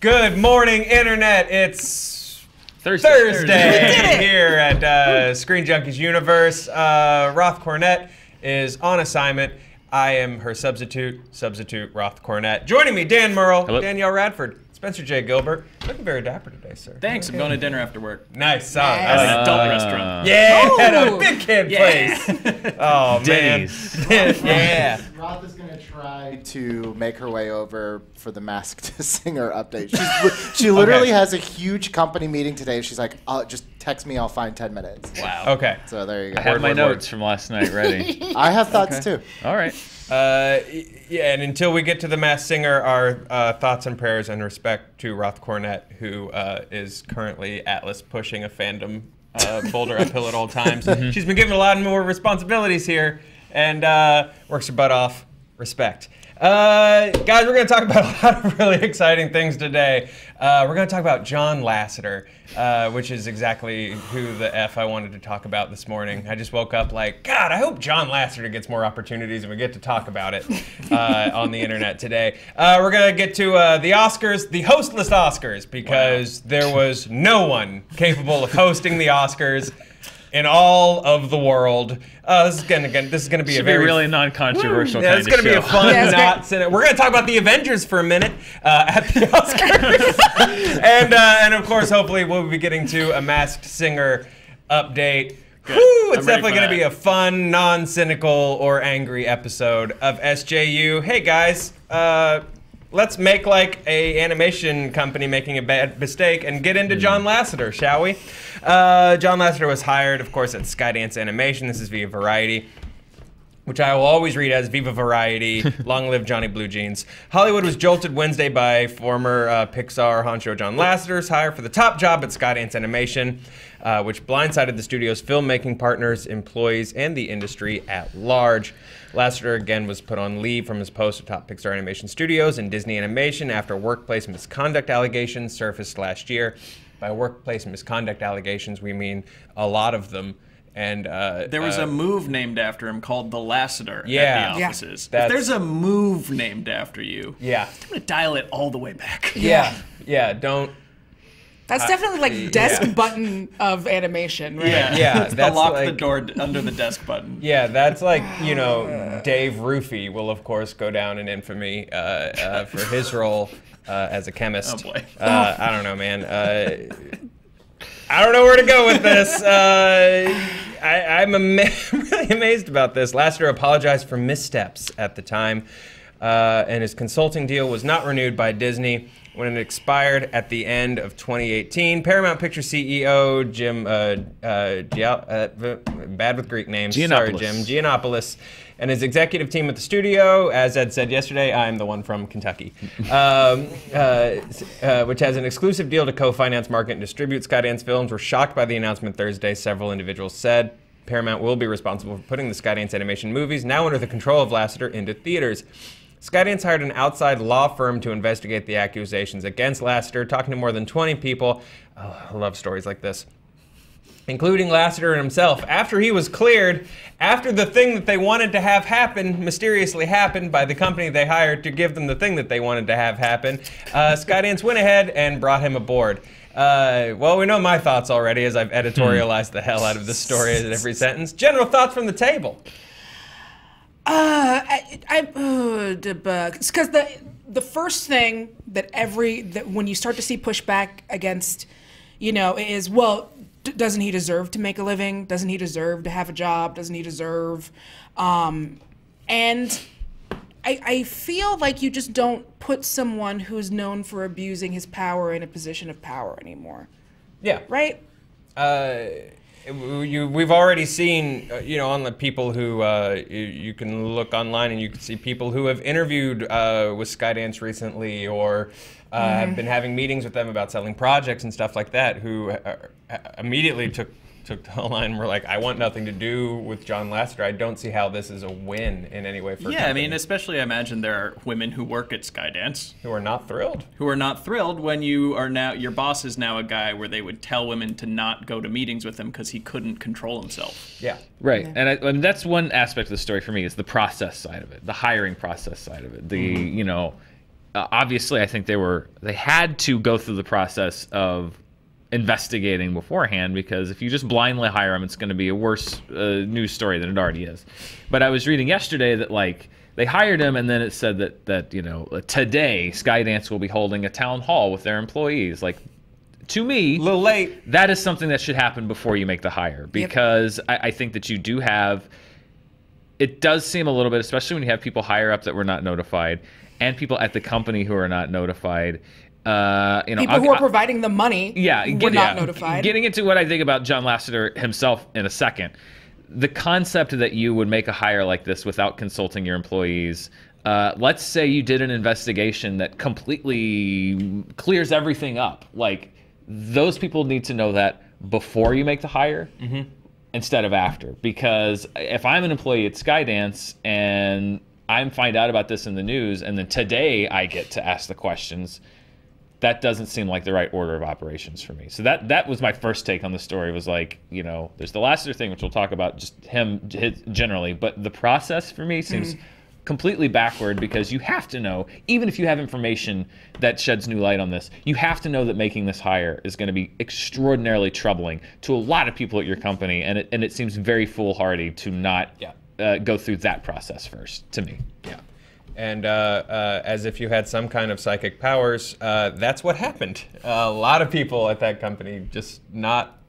Good morning, Internet. It's Thursday here at Screen Junkies Universe. Roth Cornett is on assignment. I am her substitute, Roth Cornett. Joining me, Dan Murrell, Hello. Danielle Radford, Spencer J. Gilbert. Looking very dapper today, sir. Thanks, I'm going to dinner after work. Nice. At an adult restaurant. Yeah, Oh. at a big kid place. Oh, man. Yeah. Roth is going to try to make her way over for the Masked Singer update. She literally has a huge company meeting today. She's like, just text me, I'll find 10 minutes. Wow. Okay. So there you go. I have my notes from last night ready. I have thoughts too. All right. Yeah, and until we get to the Masked Singer, our thoughts and prayers and respect to Roth Cornett, who is currently Atlas pushing a fandom boulder uphill at all times. She's been given a lot more responsibilities here, and works her butt off. Respect. Guys, we're going to talk about a lot of really exciting things today. We're going to talk about John Lasseter, which is exactly who the F I wanted to talk about this morning. I just woke up like, God, I hope John Lasseter gets more opportunities and we get to talk about it on the internet today. We're going to get to the Oscars, the hostless Oscars, because there was no one capable of hosting the Oscars in all of the world. This is gonna be a very really non-controversial yeah, kind it's gonna of be a show. fun Yeah, We're gonna talk about the Avengers for a minute at the Oscars, and of course, hopefully, we'll be getting to a Masked Singer update. Woo, it's definitely gonna be a fun, non-cynical or angry episode of SJU. Hey guys. Let's make like a animation company making a bad mistake and get into John Lasseter, shall we? John Lasseter was hired, of course, at Skydance Animation. This is via Variety, which I will always read as Viva Variety, Long Live Johnny Blue Jeans. Hollywood was jolted Wednesday by former Pixar honcho John Lasseter's hire for the top job at Skydance Animation, which blindsided the studio's filmmaking partners, employees, and the industry at large. Lasseter again was put on leave from his post at top Pixar Animation Studios and Disney Animation after workplace misconduct allegations surfaced last year. By workplace misconduct allegations, we mean a lot of them. And there was a move named after him called the Lasseter Yeah. at the offices. Yeah. If there's a move named after you, yeah, I'm going to dial it all the way back. yeah, don't. That's definitely like desk button of animation, right? Yeah, It's the that's lock like- the door under the desk button. Yeah, that's like, you know, Dave Rufy will, of course, go down in infamy for his role as a chemist. Oh, boy. I don't know, man. I don't know where to go with this. I'm really amazed about this. Lasseter apologized for missteps at the time, and his consulting deal was not renewed by Disney when it expired at the end of 2018. Paramount Pictures CEO Jim, bad with Greek names, sorry Jim, Giannopoulos, and his executive team at the studio, as Ed said yesterday, I'm the one from Kentucky, which has an exclusive deal to co-finance, market, and distribute Skydance films, were shocked by the announcement Thursday. Several individuals said Paramount will be responsible for putting the Skydance Animation movies, now under the control of Lasseter, into theaters. Skydance hired an outside law firm to investigate the accusations against Lasseter, talking to more than 20 people. Oh, I love stories like this, including Lasseter himself. After he was cleared, after the thing that they wanted to have happen mysteriously happened by the company they hired to give them the thing that they wanted to have happen, Skydance went ahead and brought him aboard. Well, we know my thoughts already, as I've editorialized the hell out of this story at every sentence. General thoughts from the table. Because the first thing that when you start to see pushback against, you know, is, well, doesn't he deserve to make a living? Doesn't he deserve to have a job? Doesn't he deserve? And I feel like you just don't put someone who's known for abusing his power in a position of power anymore. Yeah. Right? We've already seen, you know, on the people who you can look online and you can see people who have interviewed with Skydance recently or have been having meetings with them about selling projects and stuff like that, who immediately took the line and were like, I want nothing to do with John Lasseter. I don't see how this is a win in any way for Yeah, I mean, especially I imagine there are women who work at Skydance who are not thrilled. Who are not thrilled when you are now, your boss is now a guy where they would tell women to not go to meetings with him because he couldn't control himself. Yeah. Right, and that's one aspect of the story for me, is the process side of it, the hiring process side of it. The, you know, obviously I think they had to go through the process of investigating beforehand, because if you just blindly hire them, it's going to be a worse news story than it already is. But I was reading yesterday that like they hired him, and then it said that you know, today Skydance will be holding a town hall with their employees. Like, to me, a little late. That is something that should happen before you make the hire, because I think that you do have. It does seem a little bit, especially when you have people higher up that were not notified, and people at the company who are not notified. You know, people who are providing the money were not notified. Getting into what I think about John Lasseter himself in a second. The concept that you would make a hire like this without consulting your employees. Let's say you did an investigation that completely clears everything up. Like, those people need to know that before you make the hire instead of after. Because if I'm an employee at Skydance and I find out about this in the news, and then today I get to ask the questions, that doesn't seem like the right order of operations for me. So that was my first take on the story, was like, you know, there's the Lasseter thing, which we'll talk about, just him generally, but the process for me seems completely backward, because you have to know, even if you have information that sheds new light on this, you have to know that making this hire is going to be extraordinarily troubling to a lot of people at your company, and it seems very foolhardy to not go through that process first, to me. Yeah. And as if you had some kind of psychic powers, that's what happened. A lot of people at that company just not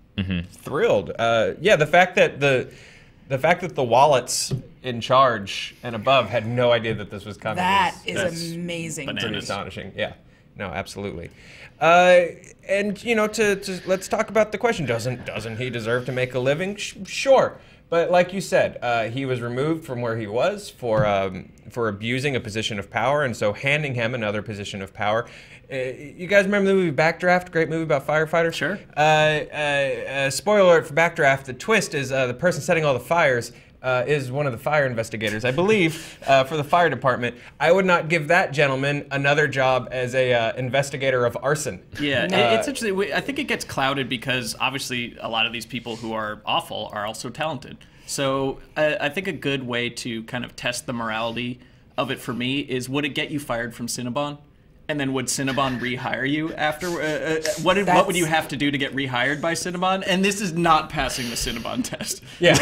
thrilled. Yeah, the fact that the wallets in charge and above had no idea that this was coming. That's amazing. Pretty astonishing. Yeah. No, absolutely. And you know, to let's talk about the question. Doesn't he deserve to make a living? Sure. But like you said, he was removed from where he was for abusing a position of power, and so handing him another position of power. You guys remember the movie Backdraft? Great movie about firefighters. Sure. Spoiler alert for Backdraft. The twist is the person setting all the fires is one of the fire investigators, I believe, for the fire department. I would not give that gentleman another job as a investigator of arson. Yeah, it's interesting. I think it gets clouded because obviously a lot of these people who are awful are also talented. So I think a good way to kind of test the morality of it for me is, would it get you fired from Cinnabon? And then would Cinnabon rehire you after? What would you have to do to get rehired by Cinnabon? And this is not passing the Cinnabon test. Yeah.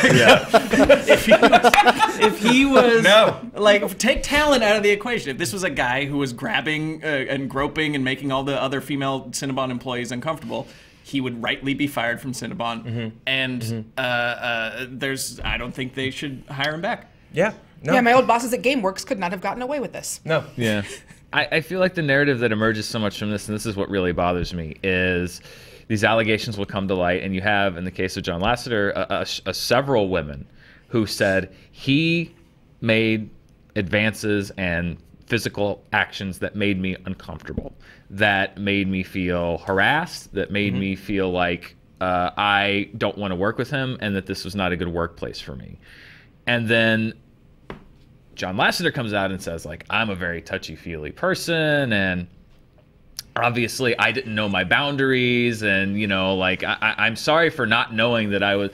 If he was no. Like, take talent out of the equation. If this was a guy who was grabbing and groping and making all the other female Cinnabon employees uncomfortable, he would rightly be fired from Cinnabon. And I don't think they should hire him back. Yeah. No. Yeah, my old bosses at GameWorks could not have gotten away with this. No. Yeah. I feel like the narrative that emerges so much from this, and this is what really bothers me, is these allegations will come to light, and you have, in the case of John Lasseter, several women who said he made advances and physical actions that made me uncomfortable, that made me feel harassed, that made me feel like I don't want to work with him, and that this was not a good workplace for me. And then John Lasseter comes out and says, like, I'm a very touchy-feely person, and obviously I didn't know my boundaries, and, you know, like, I'm sorry for not knowing that I was.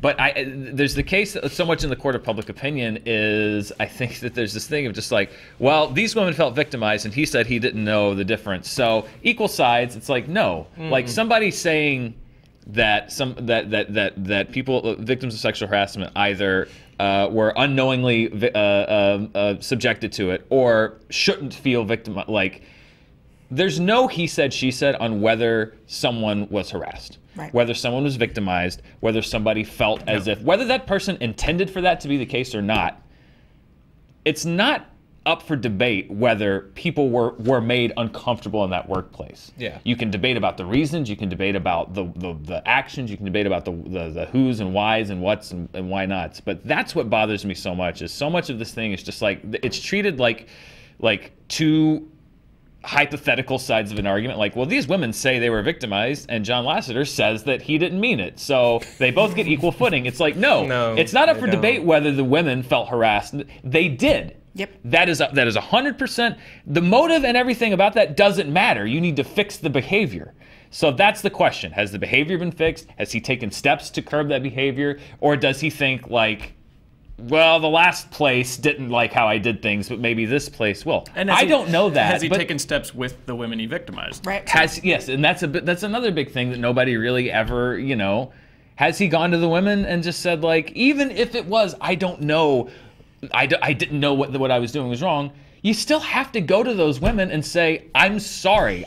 But there's the case that so much in the court of public opinion is, I think that there's this thing of just like, well, these women felt victimized, and he said he didn't know the difference. So equal sides. It's like, no, like somebody saying that that people, victims of sexual harassment, either were unknowingly subjected to it or shouldn't feel victimized. Like, there's no he said, she said on whether someone was harassed, whether someone was victimized, whether somebody felt as if, whether that person intended for that to be the case or not. It's not up for debate whether people were made uncomfortable in that workplace. Yeah. You can debate about the reasons, you can debate about the actions, you can debate about the who's and why's and what's and why nots. But that's what bothers me so much, is so much of this thing is just like, it's treated like two hypothetical sides of an argument. Like, well, these women say they were victimized, and John Lasseter says that he didn't mean it. So they both get equal footing. It's like, no, it's not up for debate whether the women felt harassed. They did. Yep. That is 100%. The motive and everything about that doesn't matter. You need to fix the behavior. So that's the question. Has the behavior been fixed? Has he taken steps to curb that behavior? Or does he think, like, well, the last place didn't like how I did things, but maybe this place will. And I don't know that. Has he taken steps with the women he victimized? Right. Yes, and that's another big thing that nobody really ever, has he gone to the women and just said, like, even if it was, I don't know, I didn't know what I was doing was wrong. You still have to go to those women and say, I'm sorry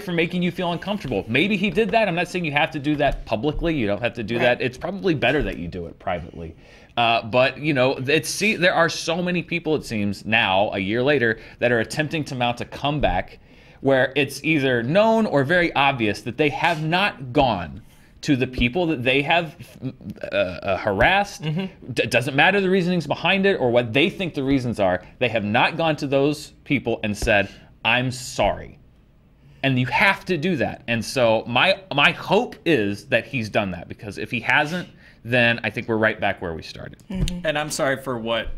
for making you feel uncomfortable. Maybe he did that. I'm not saying you have to do that publicly. You don't have to do that. It's probably better that you do it privately. But there are so many people, it seems now, a year later, that are attempting to mount a comeback where it's either known or very obvious that they have not gone to the people that they have harassed. It doesn't matter the reasonings behind it or what they think the reasons are. They have not gone to those people and said, I'm sorry. And you have to do that. And so my hope is that he's done that, because if he hasn't, then I think we're right back where we started. And I'm sorry for what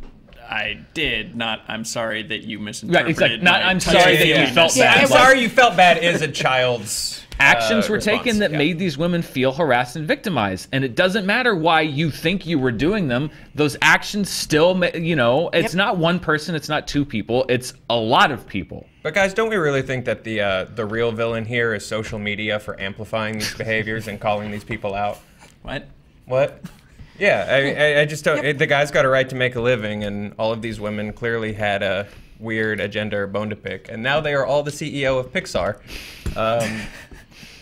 I did, not I'm sorry that you misinterpreted. Right, exactly. Not I'm sorry that you felt bad. I'm sorry you felt bad is a child's actions were response. taken that made these women feel harassed and victimized. And it doesn't matter why you think you were doing them. Those actions still, it's not one person, it's not two people, it's a lot of people. But guys, don't we really think that the real villain here is social media for amplifying these behaviors and calling these people out? What? Yeah, I just don't. The guy's got a right to make a living, and all of these women clearly had a weird agenda or bone to pick, and now they are all the CEO of Pixar.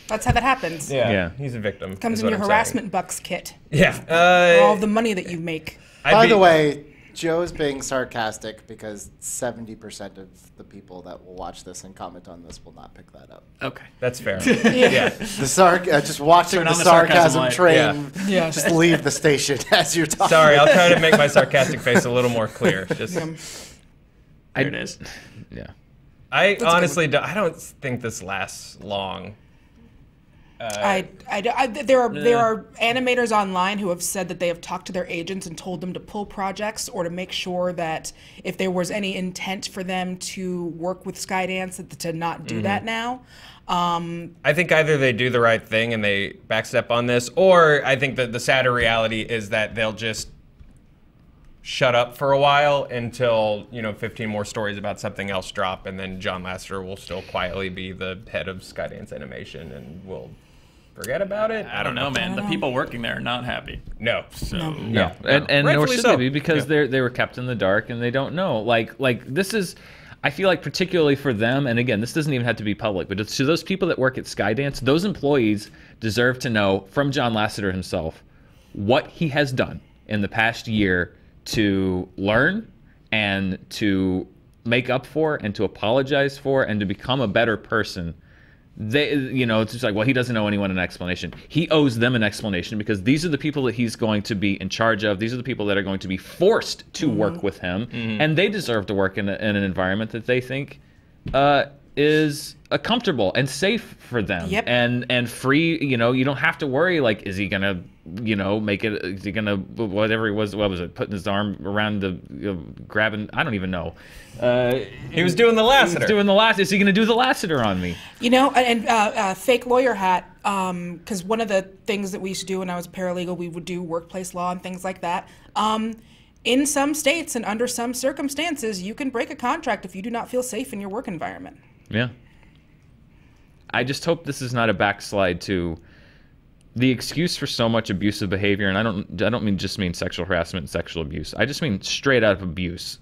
That's how that happens. Yeah, he's a victim. Comes in your harassment bucks kit. Yeah. For all the money that you make. By the way, Joe's being sarcastic because 70% of the people that will watch this and comment on this will not pick that up. Okay. That's fair. Yeah. Just watching the sarcasm train. Yeah. Just leave the station as you're talking. Sorry, I'll try to make my sarcastic face a little more clear. Just there it is. Yeah. I honestly don't think this lasts long. There are animators online who have said that they have talked to their agents and told them to pull projects or to make sure that if there was any intent for them to work with Skydance, to not do that now. I think either they do the right thing and they backstep on this, or I think that the sadder reality is that they'll just shut up for a while until 15 more stories about something else drop, and then John Lasseter will still quietly be the head of Skydance Animation, and we'll forget about it. I don't know, man. The people working there are not happy. No. No. And nor should they be, because they were kept in the dark and they don't know. Like this is, I feel like particularly for them, and again, this doesn't even have to be public, but to those people that work at Skydance, those employees deserve to know from John Lasseter himself what he has done in the past year to learn and to make up for and to apologize for and to become a better person. It's just like, well, he doesn't owe anyone an explanation. He owes them an explanation, because these are the people that he's going to be in charge of. These are the people that are going to be forced to work with him, and they deserve to work in an environment that they think is comfortable and safe for them. Yep. And free. You don't have to worry, like, is he gonna make it, is he gonna, whatever he was, what was it, putting his arm around the grabbing, I don't even know. He was doing the Lasseter. Is he gonna do the Lasseter on me? And fake lawyer hat, because one of the things that we used to do when I was a paralegal, we would do workplace law and things like that. In some states and under some circumstances, you can break a contract if you do not feel safe in your work environment. Yeah. I just hope this is not a backslide to the excuse for so much abusive behavior, and I don't just mean sexual harassment and sexual abuse. I just mean straight out of abuse.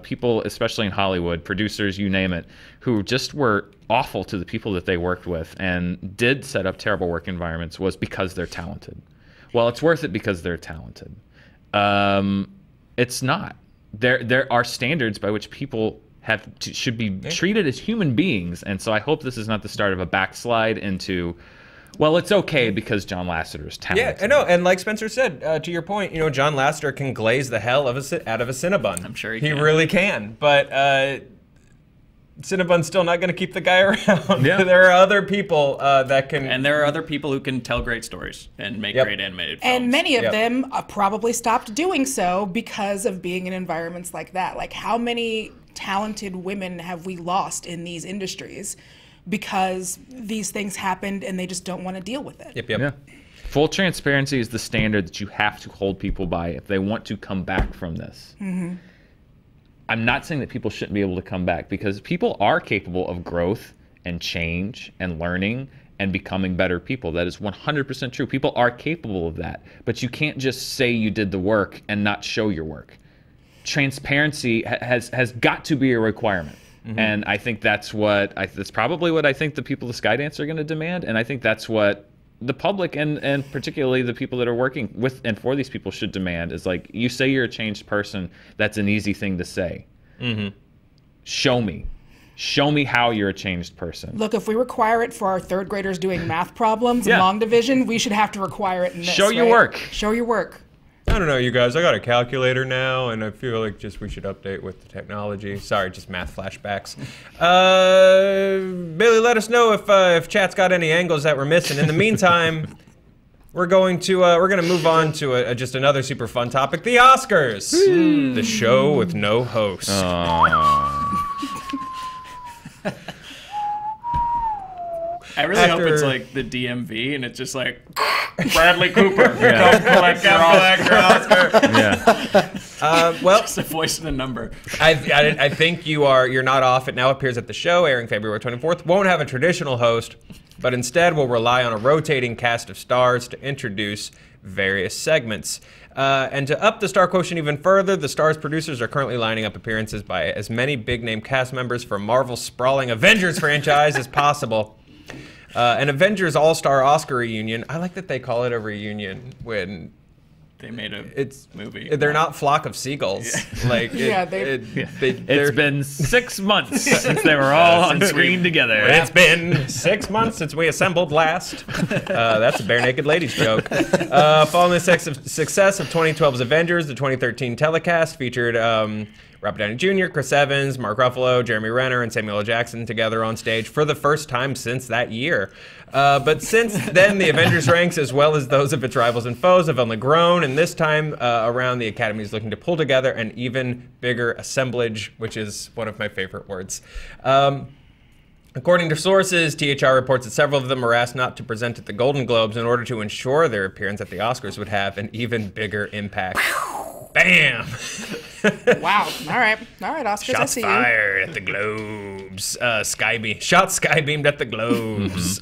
People, especially in Hollywood, producers, you name it, who just were awful to the people that they worked with and did set up terrible work environments, was because they're talented. Well, it's worth it because they're talented. It's not. There are standards by which people should be treated as human beings, and so I hope this is not the start of a backslide into, well, it's okay because John Lasseter is talented. Yeah, I know, and like Spencer said, to your point, John Lasseter can glaze the hell out of a Cinnabon. I'm sure he can. He really can, but Cinnabon's still not going to keep the guy around. Yeah. There are other people that can... And there are other people who can tell great stories and make great animated films. And many of them probably stopped doing so because of being in environments like that. Like, how many talented women have we lost in these industries because these things happened and they just don't want to deal with it? Yep. Yeah. Full transparency is the standard that you have to hold people by if they want to come back from this. I'm not saying that people shouldn't be able to come back, because people are capable of growth and change and learning and becoming better people. That is 100% true. People are capable of that. But you can't just say you did the work and not show your work. Transparency has got to be a requirement. And I think that's probably what I think the people of Skydance are going to demand. And I think that's what the public and particularly the people that are working with and for these people should demand, is like, you say you're a changed person. That's an easy thing to say. Show me. Show me how you're a changed person. Look, if we require it for our third graders doing math problems in long division, we should have to require it in this. Show your work. Show your work. I don't know, you guys. I got a calculator now, and I feel like we should update with the technology. Sorry, just math flashbacks. Billy, let us know if chat's got any angles that we're missing. In the meantime, we're going to move on to just another super fun topic: the Oscars, the show with no host. I really hope it's like the DMV and it's just like Bradley Cooper, come collect your Oscar. Well, just a voice and a number. I think you're not off. It now appears at the show, airing February 24th. Won't have a traditional host, but instead will rely on a rotating cast of stars to introduce various segments. And to up the star quotient even further, the Star's producers are currently lining up appearances by as many big-name cast members from Marvel's sprawling Avengers franchise as possible. An Avengers All-Star Oscar reunion. I like that they call it a reunion when they made a movie. They're not Flock of Seagulls. Like it's been 6 months since they were all on screen together. It's been 6 months since we assembled last. That's a Bare Naked Ladies joke. Following the success of 2012's Avengers, the 2013 telecast featured Robert Downey Jr., Chris Evans, Mark Ruffalo, Jeremy Renner, and Samuel L. Jackson together on stage for the first time since that year. But since then, the Avengers ranks, as well as those of its rivals and foes, have only grown, and this time around, the Academy is looking to pull together an even bigger assemblage, which is one of my favorite words. According to sources, THR reports that several of them were asked not to present at the Golden Globes in order to ensure their appearance at the Oscars would have an even bigger impact. Bam! Wow. All right, Oscars, Shots I see fired at the Globes. Shots skybeamed at the Globes.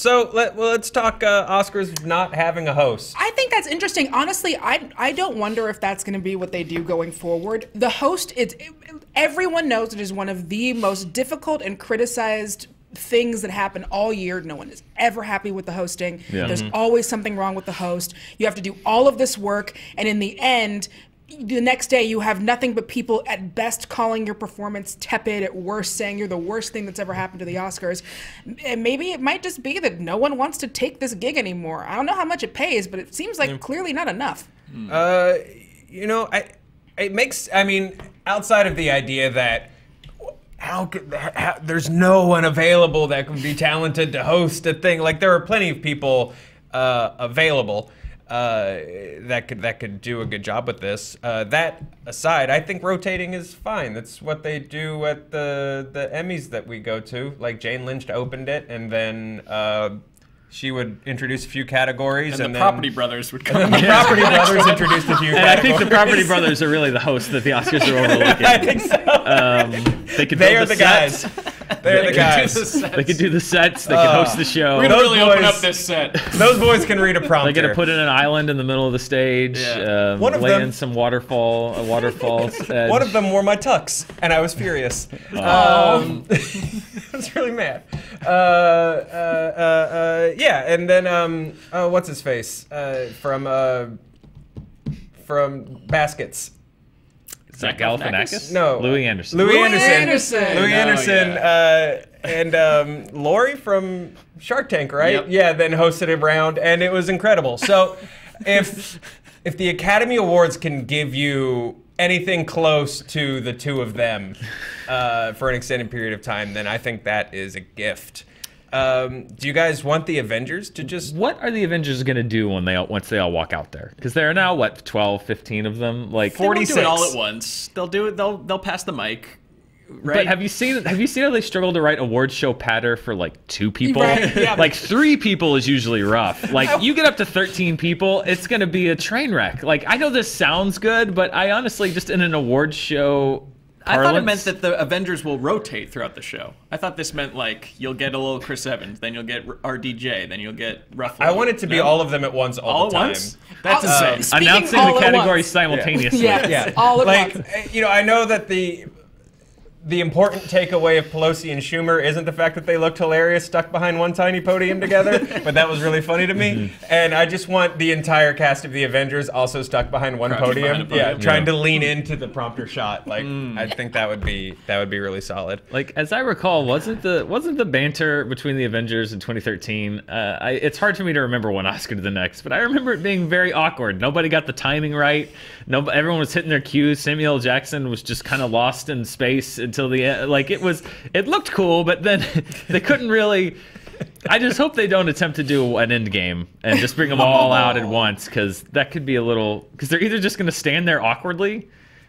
So let's talk Oscars not having a host. I think that's interesting. Honestly, I don't wonder if that's going to be what they do going forward. The host, everyone knows it is one of the most difficult and criticized things that happen all year. No one is ever happy with the hosting. There's always something wrong with the host. You have to do all of this work, and in the end, the next day you have nothing but people at best calling your performance tepid, at worst saying you're the worst thing that's ever happened to the Oscars. And maybe it might just be that no one wants to take this gig anymore. I don't know how much it pays, but it seems like clearly not enough. It makes, outside of the idea that there's no one available that could be talented to host a thing. Like, there are plenty of people available that could do a good job with this. That aside, I think rotating is fine. That's what they do at the Emmys that we go to. Like, Jane Lynch opened it, and then she would introduce a few categories, and the Property Brothers would come. The Property Brothers introduced a few categories. I think the Property Brothers are really the hosts that the Oscars are overlooking. I think so. They are the guys. They're the guys. They can do the sets. They can host the show. We're gonna really open up this set. Those boys can read a prompter. They're gonna put in an island in the middle of the stage. Lay in some waterfalls. One of them wore my tux, and I was furious. I was really mad. Yeah, and then what's his face from Baskets. Zach Galifianakis? No. Louis Anderson. Louis Anderson. And Lori from Shark Tank, right? Yep. Yeah, then hosted a round, and it was incredible. So if the Academy Awards can give you anything close to the two of them for an extended period of time, then I think that is a gift. Do you guys want the Avengers to just... What are the Avengers going to do once they all walk out there? Because there are now, 12, 15 of them? Like 46. They won't do it all at once. They'll do it. They'll pass the mic. Right? But have you seen how they struggle to write award show patter for like 2 people? Right, yeah. Like 3 people is usually rough. Like you get up to 13 people, it's gonna be a train wreck. Like I know this sounds good, but I honestly just in an award show. I thought it meant that the Avengers will rotate throughout the show. I thought this meant like you'll get a little Chris Evans, then you'll get RDJ, then you'll get Ruffalo. I want it to be all of them at once all the time. Once? That's insane. Announcing the category simultaneously. Yeah, all at Like, once. I know that the important takeaway of Pelosi and Schumer isn't the fact that they looked hilarious stuck behind one tiny podium together, but that was really funny to me. And I just want the entire cast of the Avengers also stuck behind one podium. Yeah, trying to lean into the prompter shot. Like, I think that would be really solid. Like as I recall, wasn't the banter between the Avengers in 2013? It's hard for me to remember one Oscar to the next, but I remember it being very awkward. Nobody got the timing right. Everyone was hitting their cues. Samuel L. Jackson was just kind of lost in space until the end. Like it looked cool, but then they couldn't really. I just hope they don't attempt to do an end game and just bring them all out at once, because that could be a little. Because they're either just going to stand there awkwardly,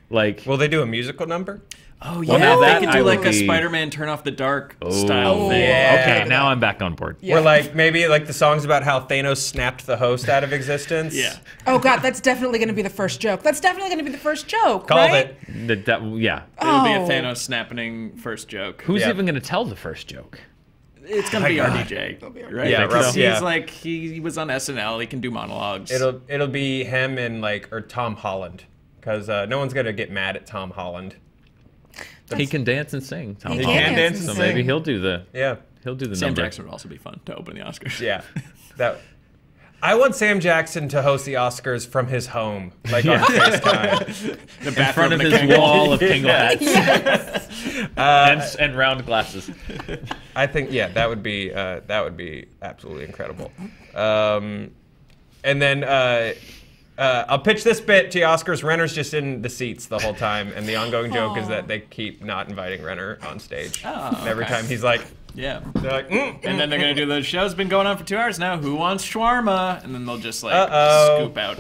like. Will they do a musical number? Oh yeah, Well, now they that could I do would like a be- Spider-Man Turn Off the Dark style thing. Yeah. Okay, now I'm back on board. Or like maybe like the songs about how Thanos snapped the host out of existence. Yeah. Oh God, that's definitely going to be the first joke. That's definitely going to be the first joke. Called right? it. Yeah. It'll be a Oh. Thanos snapping first joke. Who's Yeah. even going to tell the first joke? It's gonna be RDJ, right? Yeah, Because Ruff, he's yeah. like he was on SNL. He can do monologues. It'll be him and or Tom Holland, because no one's gonna get mad at Tom Holland. He can dance and sing. Tom He Holland. can dance and So sing. maybe he'll do the Yeah, Sam number. Jackson would also be fun to open the Oscars. yeah. That. I want Sam Jackson to host the Oscars from his home, like on FaceTime. The In front of his wall of Kangol hats and round glasses. I think that would be absolutely incredible. And then I'll pitch this bit to the Oscars. Renner's just in the seats the whole time, and the ongoing joke is that they keep not inviting Renner on stage. Oh, And every okay. time he's like, Yeah. they're like, And then they're gonna do the show's been going on for 2 hours now. Who wants shawarma? And then they'll just like Uh-oh. scoop out.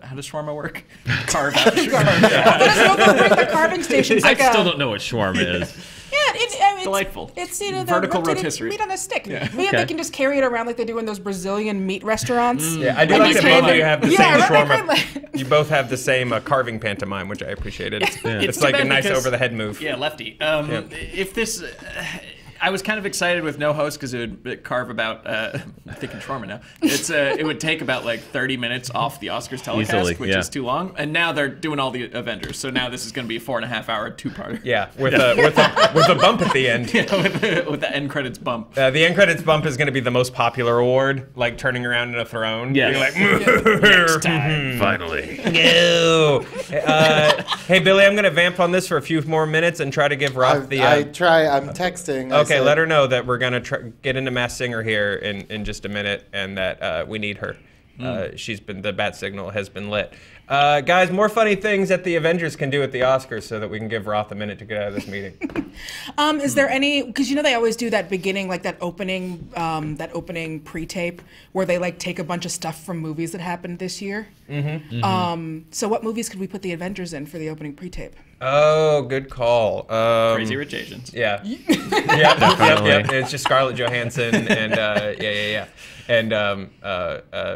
How does shawarma work? Carve out. They'll bring the carving stations. I Like still don't know what shawarma is. Yeah, it's Delightful. It's the Vertical rotated rotisserie. meat on a stick. Yeah. Maybe Okay. they can just carry it around like they do in those Brazilian meat restaurants. Yeah, I do And like you that can- both of you have the Yeah, same right, shawarma. right. You both have the same carving pantomime, which I appreciated. It's too like a bad nice because- over-the-head move. Yeah, lefty. If this, I was kind of excited with no host because it would carve about. I'm thinking shawarma now. It would take about like 30 minutes off the Oscars telecast, Easily, which yeah. is too long. And now they're doing all the Avengers, so now this is going to be a 4.5-hour two-parter. Yeah, with a bump at the end. with the end credits bump. The end credits bump is going to be the most popular award, like turning around in a throne. Yes. Being like, Next time. Finally. no. Hey, Billy, I'm going to vamp on this for a few more minutes and try to give Roth the. I'm texting. I Okay, said- let her know that we're going to get into Masked Singer here in just a minute, and that we need her. The bat signal has been lit. Guys, more funny things that the Avengers can do at the Oscars so that we can give Roth a minute to get out of this meeting. Is there any? Because they always do that beginning, like that opening pre-tape where they like take a bunch of stuff from movies that happened this year. So what movies could we put the Avengers in for the opening pre-tape? Oh, good call. Crazy Rich Asians. Yeah. Yep. Definitely. It's just Scarlett Johansson and yeah. And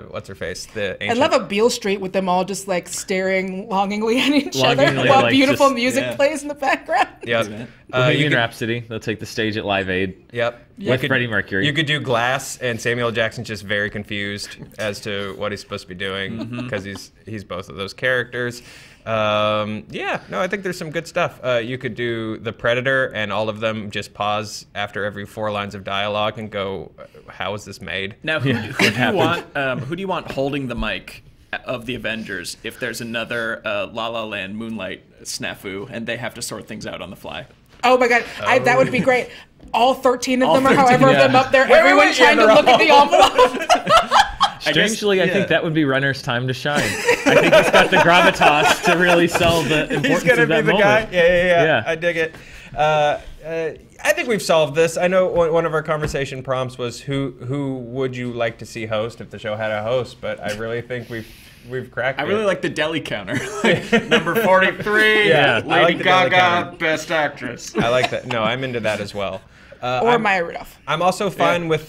what's her face? The I ancient. love a Beale Street with them all just like staring longingly at each other Longingly, while like, beautiful just- music yeah. plays in the background. Yep. Bohemian Rhapsody. They'll take the stage at Live Aid. Yep. With Freddie Mercury. You could do Glass, and Samuel L. Jackson's just very confused as to what he's supposed to be doing because he's both of those characters. I think there's some good stuff. You could do The Predator, and all of them just pause after every 4 lines of dialogue and go, "How is this made?" Now, who do you want holding the mic of the Avengers if there's another La La Land Moonlight snafu and they have to sort things out on the fly? Oh my God, that would be great. All 13 of All them, or 13, however of yeah. them up there, Wait, everyone wait, trying yeah, to they're look at the envelope. Strangely, I think that would be Renner's time to shine. I think he's got the gravitas to really sell the importance He's gonna of be that the moment. guy. Yeah. Yeah. I dig it. I think we've solved this. I know one of our conversation prompts was who would you like to see host if the show had a host, but I really think we've we've cracked. I really like the deli counter. Like, number 43, Yeah, I like Lady the deli Gaga, counter. Best Actress. I like that. No, I'm into that as well. Or Maya Rudolph. I'm also fine with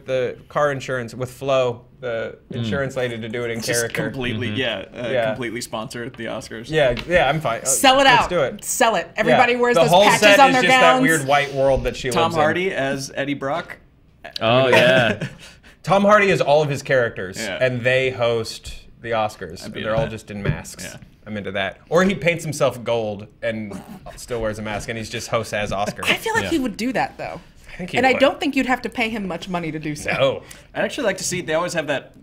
the car insurance with Flo, the insurance lady, to do it in Just character. completely, Yeah. completely sponsor at the Oscars. Yeah, I'm fine. Sell it out. Let's do it. Sell it. Everybody Yeah. wears the those whole patches set on is their just gowns. that weird white world that she Tom lives Hardy as Eddie Brock. Oh yeah. Tom Hardy is all of his characters, Yeah. and they host the Oscars. And be they're into all that. just in masks. Yeah. I'm into that. Or he paints himself gold and still wears a mask, and he's just hosts as Oscar. I feel like he would do that though. I think he And I would. don't think you'd have to pay him much money to do so. No. I'd actually like to see, they always have that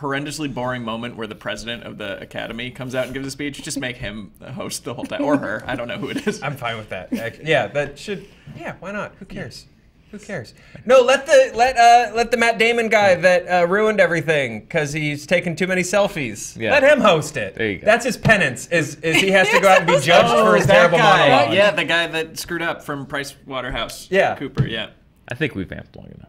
horrendously boring moment where the president of the Academy comes out and gives a speech. Just make him the host the whole time. Or her. I don't know who it is. I'm fine with that. Yeah, that should. Yeah, why not? Who cares? Who cares? No, let the Matt Damon guy that ruined everything because he's taken too many selfies. Yeah. Let him host it. There you go. That's his penance. Is he has to go out and be judged for his that terrible guy. monologue. Yeah, the guy that screwed up from Price Waterhouse. Yeah. Cooper, yeah. I think we've amped long enough.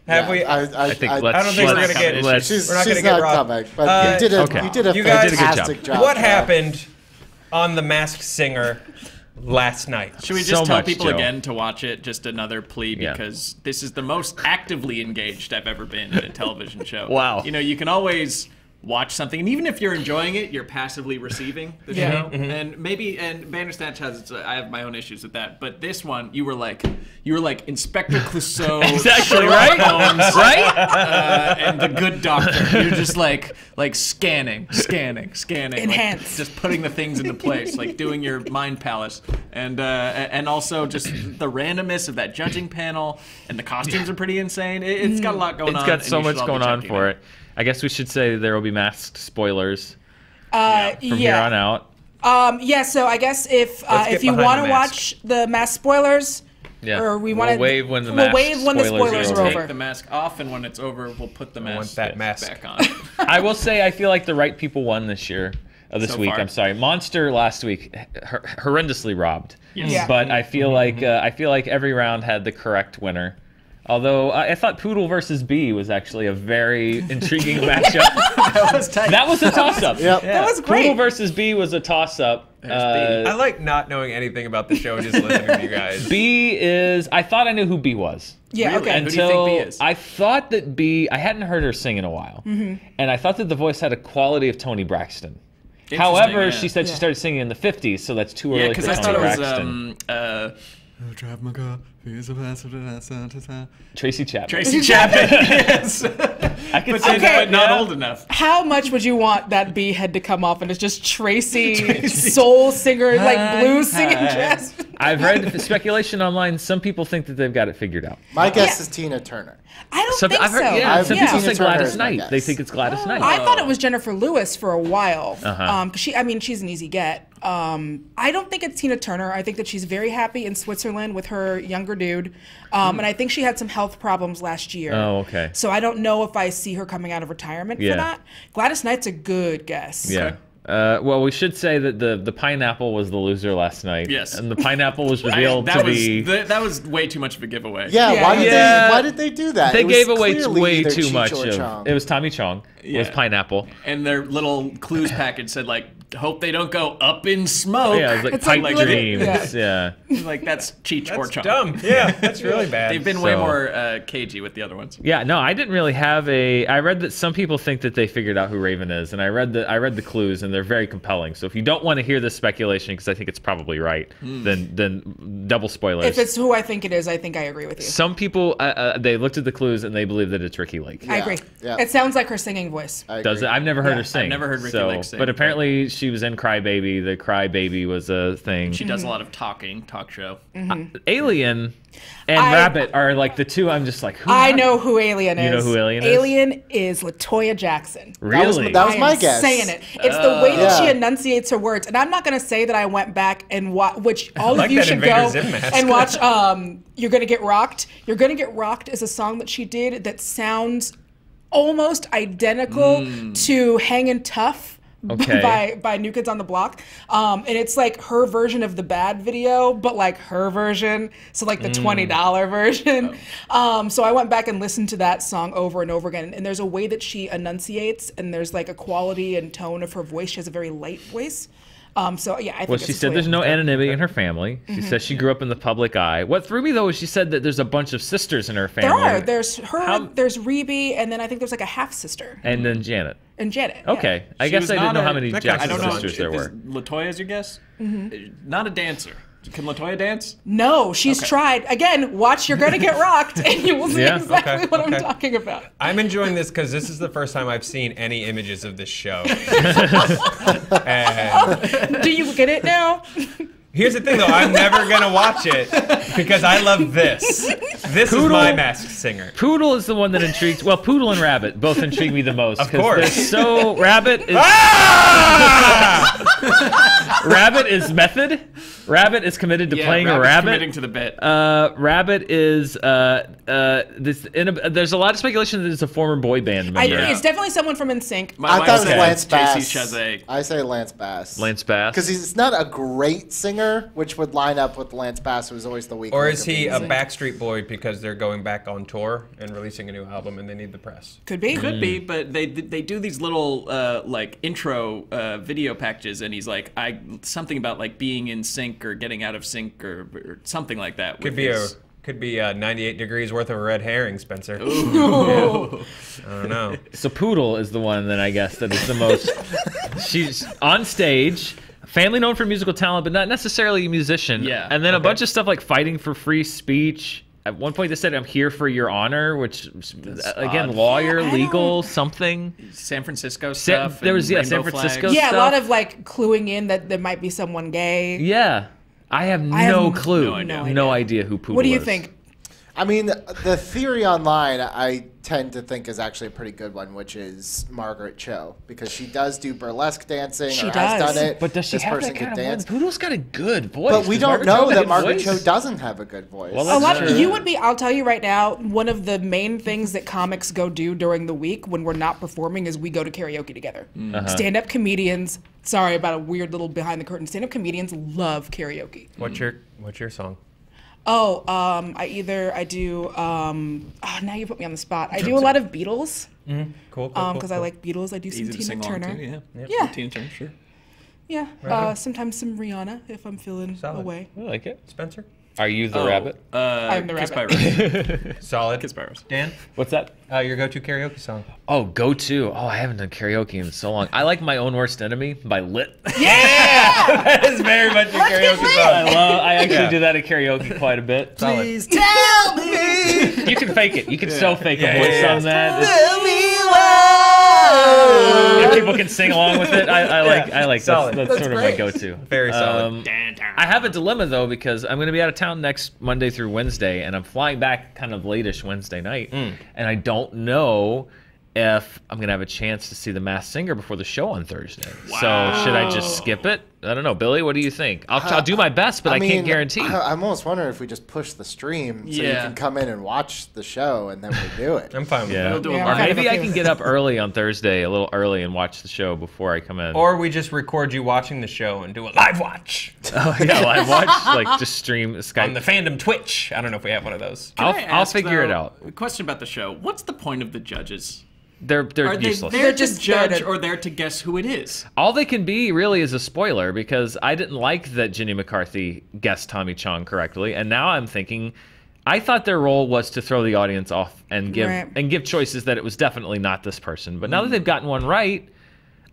Have we? I think let's. I don't think we're gonna get. let's- We're not She's gonna get not robbed. coming, but you did a You guys- fantastic job. What Joe. happened on The Masked Singer last night? Should we So just tell much, people Joe. again to watch it? Just another plea, Yeah. because this is the most actively engaged I've ever been in a television show. Wow. You know, you can always watch something, and even if you're enjoying it, you're passively receiving the show. And Bandersnatch has, I have my own issues with that, but this one, you were like Inspector Clouseau, Exactly, Sherlock right? Holmes, Right? and the Good Doctor. You're just like scanning, Enhance. like, just putting the things into place, like doing your mind palace, and also just the randomness of that judging panel, and the costumes are pretty insane. It's got a lot going on. It's got and so you should much all be going on checking for it. I guess we should say there will be masked spoilers Yeah. from here on out. Yeah, so I guess if get you behind want the to mask. watch the mask spoilers, Yeah. or we We'll want to wave when the we'll mask wave when the spoilers spoilers are are over. over. Take the mask off, and when it's over, we'll put the mask, that mask. back on. I will say I feel like the right people won this year. This So week, far. I'm sorry. Monster last week, horrendously robbed. Yes. Yeah. But I feel like every round had the correct winner. Although I thought Poodle versus Bee was actually a very intriguing matchup. That was tight. That was a toss-up. Yep. That was great. Poodle versus Bee was a toss-up. I like not knowing anything about the show, just listening to you guys. Bee is. I thought I knew who Bee was. Yeah, Really? okay. Who do you think Bee is? I thought that Bee. I hadn't heard her sing in a while, and I thought that the voice had a quality of Tony Braxton. However, yeah. she said she started singing in the 50s, so that's too Yeah, early for because I Tony thought it Braxton. was Tracy Chapman. Tracy Chapman. Yes. I could But say then- that, but not yeah. old enough. How much would you want that bee head to come off and it's just Tracy, soul singer, like blues singing dress? I've read speculation online. Some people think that they've got it figured out. My guess Yeah. is Tina Turner. I don't Some, think I've heard, so. yeah, some Yeah. people say Tina Turner Gladys is my Knight. guess. They think it's Gladys Knight. I thought it was Jennifer Lewis for a while. Uh-huh. 'Cause she's an easy get. I don't think it's Tina Turner. I think that she's very happy in Switzerland with her younger dude. And I think she had some health problems last year. Oh, okay. So I don't know if I see her coming out of retirement Yeah. for that. Gladys Knight's a good guess. Yeah. Well, we should say that the pineapple was the loser last night. Yes. And the pineapple was revealed that to was be. that was way too much of a giveaway. Yeah, Yeah. why did they do that? They It was gave away clearly way either too Cheech much or of. Chong. It was Tommy Chong. It was Yeah. pineapple. And their little clues package said, like, hope they don't go up in smoke. Yeah, it was like It's like pipe literally- dreams. Yeah. Like, that's Cheech or That's Chong. dumb. Yeah, that's really bad. They've been way So- more cagey with the other ones. Yeah, no, I didn't really have a. I read that some people think that they figured out who Raven is, and I read the clues, and they're very compelling. So if you don't want to hear this speculation, because I think it's probably right, then double spoilers. If it's who I think it is, I think I agree with you. Some people they looked at the clues and they believe that it's Ricky Lake. I agree. Yeah. It sounds like her singing voice. I Does it? agree. I've never heard Yeah. her sing. I've never heard Ricky so, Lake sing, but but- apparently she was in Crybaby. The Crybaby was a thing. She does a lot of talk show. Alien and I- Rabbit are like the two. I'm just like, who I are- know who Alien is. You know who Alien is? Alien is LaToya Jackson. Really? That was I my am guess. saying it. It's the way that she Yeah. enunciates her words. And I'm not going to say that I went back and which all like of you that should Invader go Zim mask. and watch You're Gonna Get Rocked. You're Gonna Get Rocked is a song that she did that sounds almost identical to Hangin' Tough by New Kids on the Block. And it's like her version of the bad video, but like her version. So like the $20 version. So I went back and listened to that song over and over again. And there's a way that she enunciates, and there's like a quality and tone of her voice. She has a very light voice. So yeah, I think well, she said there's no anonymity in her family. She says she grew up in the public eye. What threw me though is she said that there's a bunch of sisters in her family. There are. There's her. There's Rebe, and then I think there's like a half sister. And then Janet. And Janet. Okay, Yeah. I guess I didn't know how many I Jackson don't know. sisters there were. Latoya's your guess? Not a dancer. Can Latoya dance? No, she's tried. Again, watch You're Gonna Get Rocked, and you will see Yeah, exactly what I'm talking about. I'm enjoying this because this is the first time I've seen any images of this show. And Do you get it now? here's the thing, though. I'm never going to watch it because I love this. This is my Masked Singer. Poodle is the one that intrigues. Well, Poodle and Rabbit both intrigue me the most. Of course. So Rabbit is Rabbit is method. Rabbit is committed to playing a rabbit. Committing to the bit. Rabbit is there's a lot of speculation that it's a former boy band member. It's definitely someone from NSYNC. I thought it was Lance JC Bass. Chazé. I say Lance Bass. Lance Bass. Because he's not a great singer, which would line up with Lance Bass, who was always the weak. Or link is of he a music. Backstreet Boy because they're going back on tour and releasing a new album and they need the press? Could be. Could be, but they do these little like intro video packages, and he's like, something about like being in sync or getting out of sync or something like that. Could be 98 degrees worth of red herring, Spencer. Ooh. I don't know. So Poodle is the one that I guess that is the most. She's on stage, family known for musical talent, but not necessarily a musician. Yeah. And then a bunch of stuff like fighting for free speech. At one point, they said, "I'm here for your honor," which again, odd. lawyer, Yeah, legal, something. San Francisco stuff. There was and San rainbow Francisco. flags. Yeah, a stuff. lot of like cluing in that there might be someone gay. Yeah, I have no have clue, no idea who Poodle is. What do you think? I mean, the theory online I tend to think is actually a pretty good one, which is Margaret Cho, because she does do burlesque dancing She or has does. done it. But does she This have person that could kind of dance. voice? Poodle's got a good voice. But we Does don't Margaret Cho know have a that good Margaret voice? Cho doesn't have a good voice. Well, A that's lot. true. You would be. I'll tell you right now. One of the main things that comics go do during the week when we're not performing is we go to karaoke together. Stand-up comedians. Sorry about a weird little behind the curtain. Stand-up comedians love karaoke. What's your song? Oh, I do. Now you put me on the spot. I do a lot of Beatles. Cool. Because I like Beatles. I do some Easy to Tina sing along Turner. to, yeah. Yeah. Tina Turner, sure. Yeah. Right. Sometimes some Rihanna if I'm feeling Solid. away. I like it. Spencer? Are you the rabbit? I'm the Kiss rabbit. by Rose. Solid. Kiss by Rose. Dan? What's that? Your go-to karaoke song? Oh, go to. Oh, I haven't done karaoke in so long. I like My Own Worst Enemy by Lit. Yeah! That is very much a karaoke song. I actually do that at karaoke quite a bit. Solid. tell me. You can fake it. You can so fake Yeah, a voice yeah, on that. Tell me why. And people can sing along with it. I like Solid. that's That's sort of great. my go-to. Very solid. I have a dilemma though because I'm going to be out of town next Monday through Wednesday, and I'm flying back kind of late-ish Wednesday night, and I don't know if I'm going to have a chance to see The Masked Singer before the show on Thursday. So should I just skip it? I don't know. Billy, what do you think? I'll do my best, but I can't guarantee. I'm almost wondering if we just push the stream so you can come in and watch the show, and then we do it. I'm fine with that. We'll do a Yeah, Or I'm kind of maybe I okay can with get up early on Thursday, a little early, and watch the show before I come in. Or we just record you watching the show and do a live watch oh yeah, live watch, like just stream Skype. on the fandom Twitch. I don't know if we have one of those. I'll figure it out. A question about the show. What's the point of the judges? They're Are they useless. there They're to just judge there to- or there to guess who it is? All they can be really is a spoiler because I didn't like that Jenny McCarthy guessed Tommy Chong correctly, and now I'm thinking, I thought their role was to throw the audience off and give choices that it was definitely not this person. But now that they've gotten one right,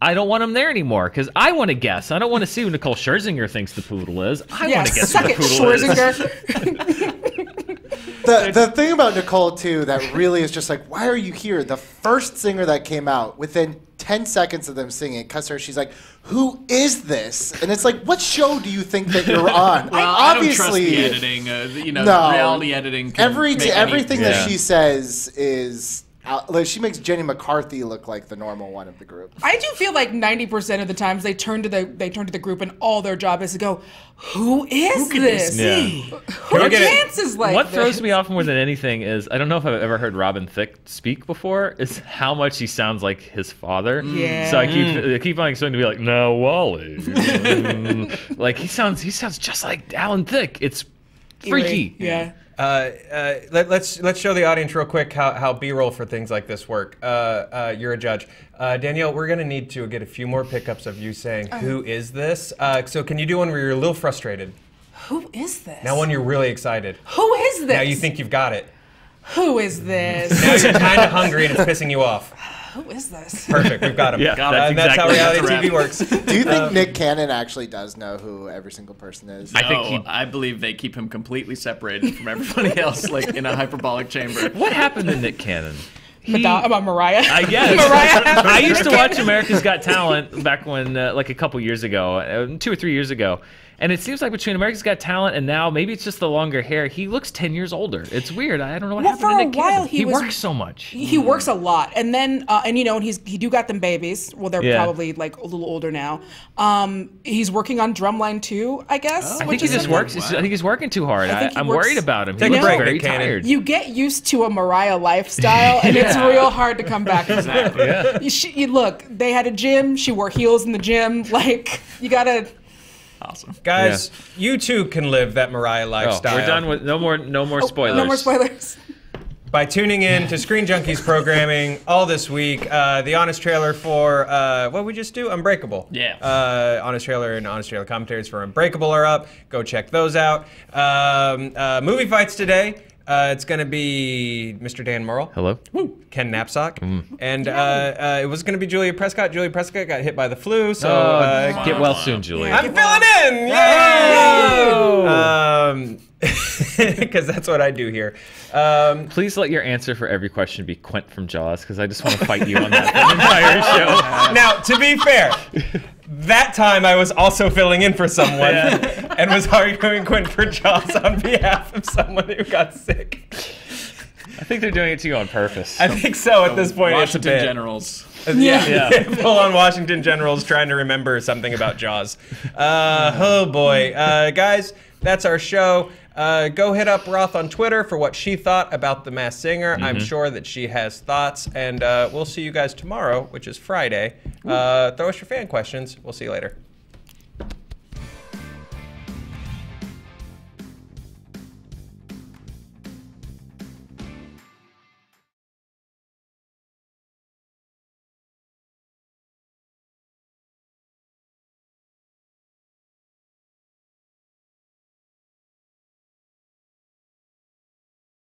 I don't want them there anymore because I want to guess. I don't want to see who Nicole Scherzinger thinks the poodle is. I want to guess who suck the it, poodle is. Schwarzenegger. The thing about Nicole, too, that really is just like, why are you here? The first singer that came out, within 10 seconds of them singing, it cuts her, she's like, who is this? And it's like, what show do you think that you're on? Well, Obviously, I don't trust the editing. No. Reality editing. Can make everything any- that she says is like, she makes Jenny McCarthy look like the normal one of the group. I do feel like 90% of the times they turn to the group and all their job is to go, who is this? Yeah. Who dances like What this? throws me off more than anything is, I don't know if I've ever heard Robin Thicke speak before, is how much he sounds like his father. Yeah. So I keep finding something to be like, now Wally. Like he sounds just like Alan Thicke. It's freaky. Yeah. Let's show the audience real quick how B-roll for things like this work. You're a judge. Danielle, we're going to need to get a few more pickups of you saying, who is this? So can you do one where you're a little frustrated? Who is this? Now one you're really excited. Who is this? Now you think you've got it. Who is this? Now you're kind of hungry and it's pissing you off. Who is this? Perfect, we've got him. Yeah, And that's how reality TV works. Do you think Nick Cannon actually does know who every single person is? I believe they keep him completely separated from everybody else, like in a hyperbolic chamber. What happened to Nick Cannon? About Mariah. I guess. Mariah. I used to watch America's Got Talent back when, like a couple years ago, 2 or 3 years ago. And it seems like between America's Got Talent and now, maybe it's just the longer hair, he looks 10 years older. It's weird. I don't know what happened for to a Nick while Cannon. He works so much. He works a lot, and then and he do got them babies. Well, they're probably like a little older now. He's working on Drumline 2, I guess. I think he just works. I think he's working too hard. I think he I'm works- worried about him. Take He a looks break, very Nick Cannon. tired. You get used to a Mariah lifestyle, and it's real hard to come back from that. Yeah. You look, they had a gym. She wore heels in the gym. Like, you gotta. Awesome. Guys, you too can live that Mariah Oh, lifestyle. we're done with no more spoilers. No more spoilers. By tuning in to Screen Junkies programming all this week, the honest trailer for what we just do, Unbreakable. Yeah. Honest trailer and honest trailer commentaries for Unbreakable are up. Go check those out. Movie fights today. It's going to be Mr. Dan Murrell. Hello. Ken Knapsack. And it was going to be Julia Prescott. Julia Prescott got hit by the flu, so Get well soon, Julie. I'm filling in! Yay! Because that's what I do here. Please let your answer for every question be Quint from Jaws, because I just want to fight you on that the entire show. Now, to be fair, that time I was also filling in for someone and was arguing Quint for Jaws on behalf of someone who got sick. I think they're doing it to you on purpose. I think so at this point. Washington it's a bit. Generals. Yeah. Full on Washington Generals trying to remember something about Jaws. Oh boy. Guys, that's our show. Go hit up Roth on Twitter for what she thought about The Masked Singer. I'm sure that she has thoughts. And we'll see you guys tomorrow, which is Friday. Throw us your fan questions. We'll see you later.